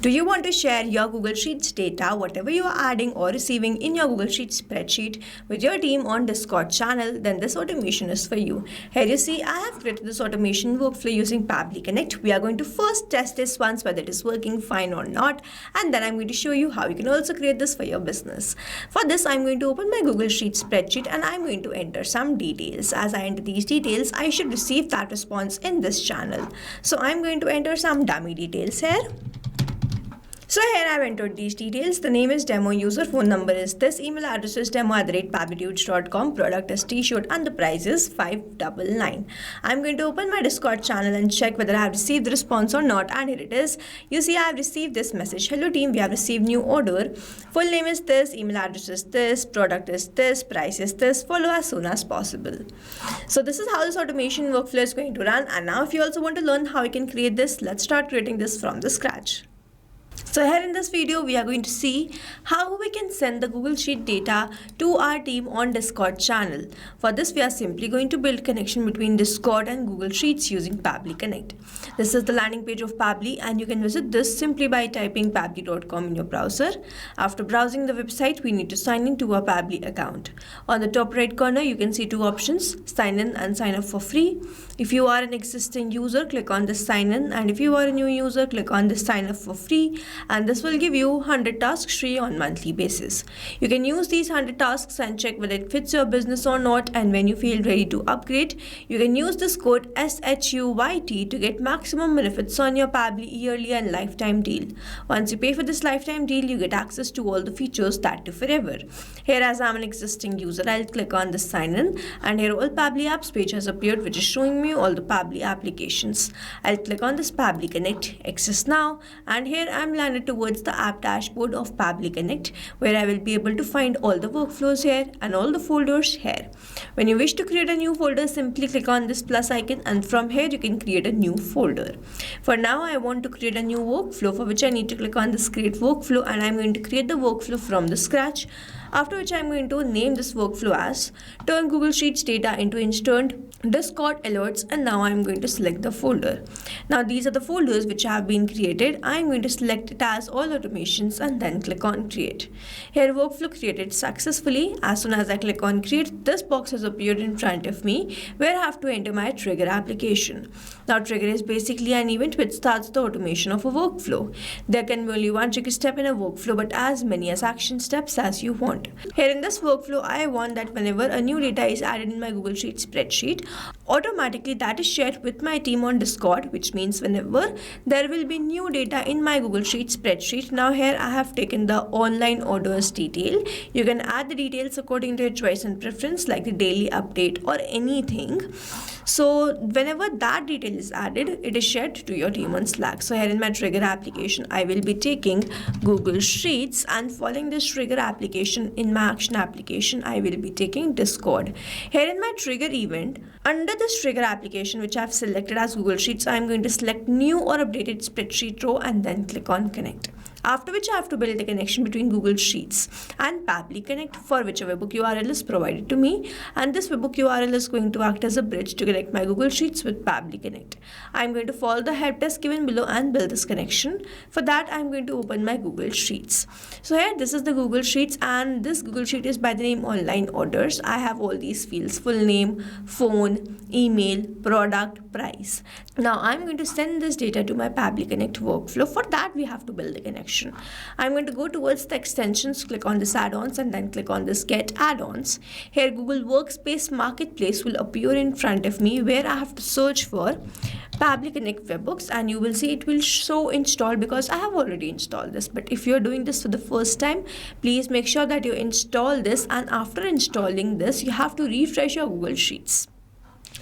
Do you want to share your Google Sheets data, whatever you are adding or receiving in your Google Sheets spreadsheet with your team on Discord channel? Then this automation is for you. Here you see I have created this automation workflow using Pabbly Connect. We are going to first test this once whether it is working fine or not, and then I'm going to show you how you can also create this for your business. For this, I'm going to open my Google Sheets spreadsheet and I'm going to enter some details. As I enter these details, I should receive that response in this channel. So I'm going to enter some dummy details here. So here I've entered these details. The name is demo, user phone number is this, email address is demo@pabblytudes.com, product is t-shirt and the price is $599. I'm going to open my Discord channel and check whether I have received the response or not, and here it is. You see I have received this message. Hello team, we have received new order. Full name is this, email address is this, product is this, price is this, follow as soon as possible. So this is how this automation workflow is going to run. And now if you also want to learn how you can create this, let's start creating this from the scratch. So here in this video, we are going to see how we can send the Google Sheet data to our team on Discord channel. For this, we are simply going to build connection between Discord and Google Sheets using Pabbly Connect. This is the landing page of Pabbly, and you can visit this simply by typing pabbly.com in your browser. After browsing the website, we need to sign in to our Pabbly account. On the top right corner, you can see two options, sign in and sign up for free. If you are an existing user, click on this sign in, and if you are a new user, click on this sign up for free. And this will give you 100 tasks free on monthly basis. You can use these 100 tasks and check whether it fits your business or not, and when you feel ready to upgrade, you can use this code SHUYT to get maximum benefits on your Pabbly yearly and lifetime deal. Once you pay for this lifetime deal, you get access to all the features that do forever. Here, as I'm an existing user, I'll click on this sign in, and here all Pabbly apps page has appeared, which is showing me all the Pabbly applications. I'll click on this Pabbly Connect, access now, and here I'm landed towards the app dashboard of Pabbly Connect, where I will be able to find all the workflows here and all the folders here. When you wish to create a new folder, simply click on this plus icon, and from here you can create a new folder. For now, I want to create a new workflow, for which I need to click on this create workflow, and I'm going to create the workflow from the scratch. After which I'm going to name this workflow as turn Google Sheets data into instant Discord alerts, and now I'm going to select the folder. Now these are the folders which have been created. I'm going to select it as all automations and then click on create. Here workflow created successfully. As soon as I click on create, this box has appeared in front of me where I have to enter my trigger application. Now trigger is basically an event which starts the automation of a workflow. There can be only one trigger step in a workflow, but as many as action steps as you want. Here in this workflow, I want that whenever a new data is added in my Google Sheets spreadsheet, automatically that is shared with my team on Discord, which means whenever there will be new data in my Google Sheets spreadsheet. Now here I have taken the online orders detail. You can add the details according to your choice and preference, like the daily update or anything. So whenever that detail is added, it is shared to your team on Slack. So here in my trigger application, I will be taking Google Sheets, and following this trigger application in my action application, I will be taking Discord. Here in my trigger event, under this trigger application which I have selected as Google Sheets, I am going to select new or updated spreadsheet row and then click on connect. After which I have to build a connection between Google Sheets and Pabbly Connect, for which a webhook URL is provided to me, and this webhook URL is going to act as a bridge to connect my Google Sheets with Pabbly Connect. I am going to follow the help desk given below and build this connection. For that, I am going to open my Google Sheets. So here this is the Google Sheets, and this Google Sheet is by the name online orders. I have all these fields: full name, phone, email, product, price. Now I'm going to send this data to my Pabbly Connect workflow. For that, we have to build a connection. I'm going to go towards the extensions, click on this add-ons, and then click on this get add-ons. Here Google Workspace Marketplace will appear in front of me, where I have to search for Pabbly Connect webhooks, and you will see it will show install because I have already installed this. But if you're doing this for the first time, please make sure that you install this, and after installing this, you have to refresh your Google Sheets.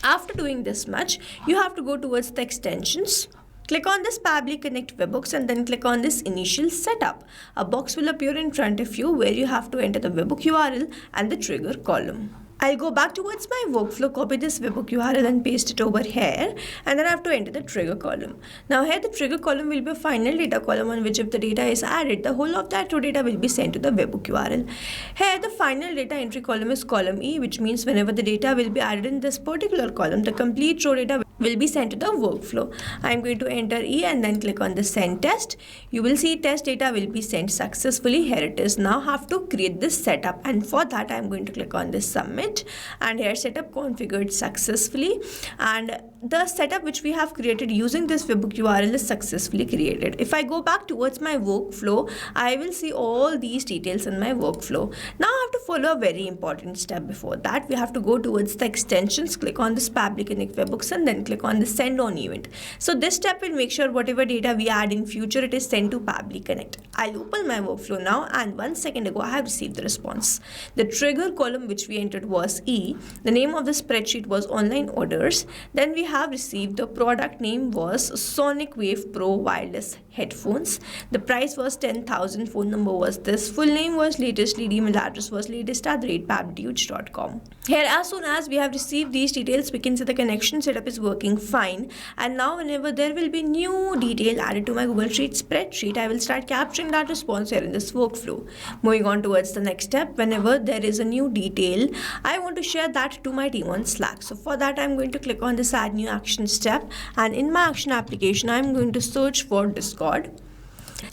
After doing this much, you have to go towards the extensions. Click on this Pabbly Connect webhooks and then click on this initial setup. A box will appear in front of you where you have to enter the webhook URL and the trigger column. I'll go back towards my workflow, copy this webhook URL and paste it over here, and then I have to enter the trigger column. Now here the trigger column will be a final data column on which if the data is added, the whole of that data will be sent to the webhook URL. Here the final data entry column is column E, which means whenever the data will be added in this particular column, the complete row data will be sent to the workflow. I'm going to enter E and then click on the send test. You will see test data will be sent successfully. Here it is. Now have to create this setup, and for that I'm going to click on this submit, and here setup configured successfully, and the setup which we have created using this webhook URL is successfully created. If I go back towards my workflow, I will see all these details in my workflow. Now I have to follow a very important step. Before that, we have to go towards the extensions, click on this Pabbly Connect webhooks, and then click on the send on event. So this step will make sure whatever data we add in future, it is sent to Pabbly Connect. I'll open my workflow now, and 1 second ago I have received the response. The trigger column which we entered was E. The name of the spreadsheet was online orders. Then we have received the product name was Sonic Wave Pro wireless headphones. The price was 10,000. Phone number was this. Full name was latest. Lead email address was latest@pabblyconnect.com. Here, as soon as we have received these details, we can see the connection setup is working fine. And now whenever there will be new detail added to my Google Sheet spreadsheet, I will start capturing that response here in this workflow. Moving on towards the next step, whenever there is a new detail, I want to share that to my team on Slack. So for that, I'm going to click on this add new action step, and in my action application, I'm going to search for Discord.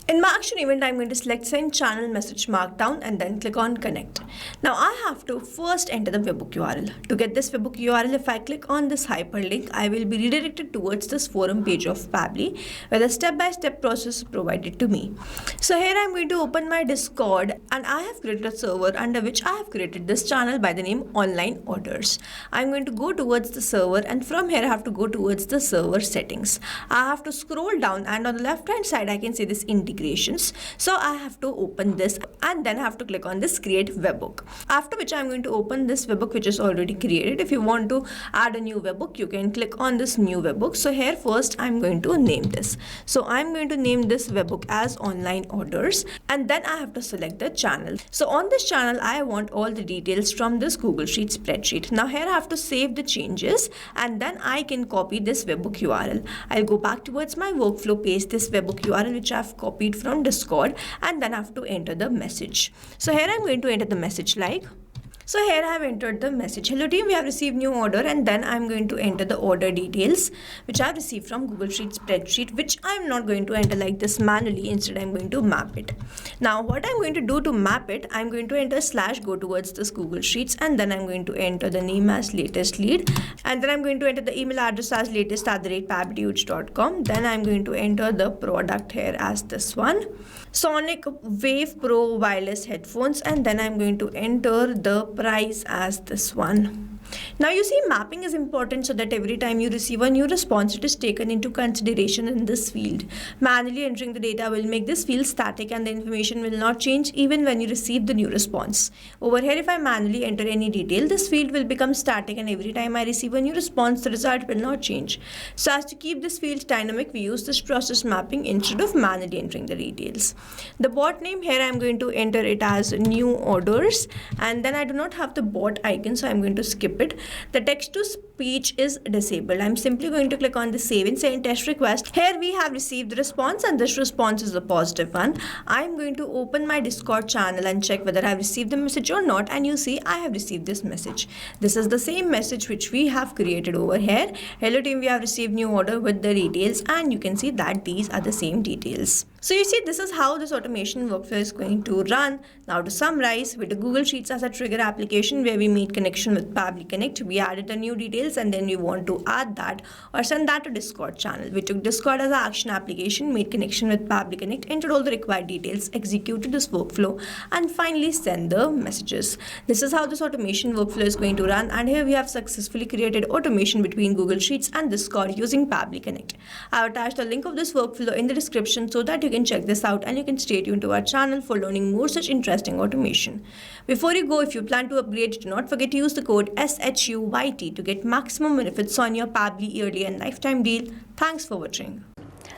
In my action event, I'm going to select send channel message markdown and then click on connect. Now I have to first enter the webhook URL. To get this webhook URL, if I click on this hyperlink, I will be redirected towards this forum page of Pabbly where the step-by-step process is provided to me. So here I'm going to open my Discord, and I have created a server under which I have created this channel by the name online orders. I'm going to go towards the server, and from here I have to go towards the server settings. I have to scroll down, and on the left hand side I can see this integrations. So I have to open this, and then I have to click on this create webhook. After which I'm going to open this webhook which is already created. If you want to add a new webhook, you can click on this new webhook. So here first I'm going to name this. So I'm going to name this webhook as online orders, and then I have to select the channel. So on this channel I want all the details from this Google Sheet spreadsheet. Now here I have to save the changes, and then I can copy this webhook URL. I'll go back towards my workflow, paste this webhook URL which I've copied from Discord, and then I have to enter the message. So here I'm going to enter the message like. So here I have entered the message. Hello team, we have received new order, and then I'm going to enter the order details which I have received from Google Sheet spreadsheet, which I'm not going to enter like this manually. Instead I'm going to map it. Now what I'm going to do to map it, I'm going to enter / go towards this Google Sheets, and then I'm going to enter the name as latest lead, and then I'm going to enter the email address as latest@pabblyconnect.com. Then I'm going to enter the product here as this one, Sonic Wave Pro wireless headphones, and then I'm going to enter the price as this one. Now you see, mapping is important so that every time you receive a new response, it is taken into consideration in this field. Manually entering the data will make this field static, and the information will not change even when you receive the new response. Over here, if I manually enter any detail, this field will become static, and every time I receive a new response, the result will not change. So as to keep this field dynamic, we use this process mapping instead of manually entering the details. The bot name here, I'm going to enter it as new orders, and then I do not have the bot icon, so I'm going to skip it. The text to speech is disabled. I'm simply going to click on the save and send test request. Here we have received the response, and this response is a positive one. I'm going to open my Discord channel and check whether I've received the message or not, and you see I have received this message. This is the same message which we have created over here. Hello team, we have received new order with the details, and you can see that these are the same details. So you see, this is how this automation workflow is going to run. Now to summarize, with the Google Sheets as a trigger application where we made connection with Pabbly Connect, we added the new details, and then we want to add that or send that to Discord channel. We took Discord as an action application, made connection with Pabbly Connect, entered all the required details, executed this workflow, and finally send the messages. This is how this automation workflow is going to run, and here we have successfully created automation between Google Sheets and Discord using Pabbly Connect. I have attached the link of this workflow in the description so that you can check this out, and you can stay tuned to our channel for learning more such interesting automation. Before you go, if you plan to upgrade, do not forget to use the code SHUYT to get maximum benefits on your Pabbly yearly and lifetime deal. Thanks for watching.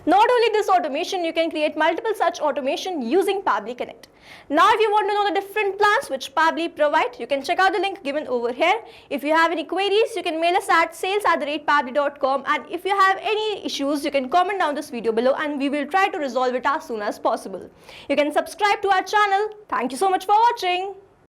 Not only this automation, you can create multiple such automation using Pabbly Connect. Now if you want to know the different plans which Pabbly provide, you can check out the link given over here. If you have any queries, you can mail us at sales@pabbly.com, and if you have any issues, you can comment down this video below and we will try to resolve it as soon as possible. You can subscribe to our channel. Thank you so much for watching.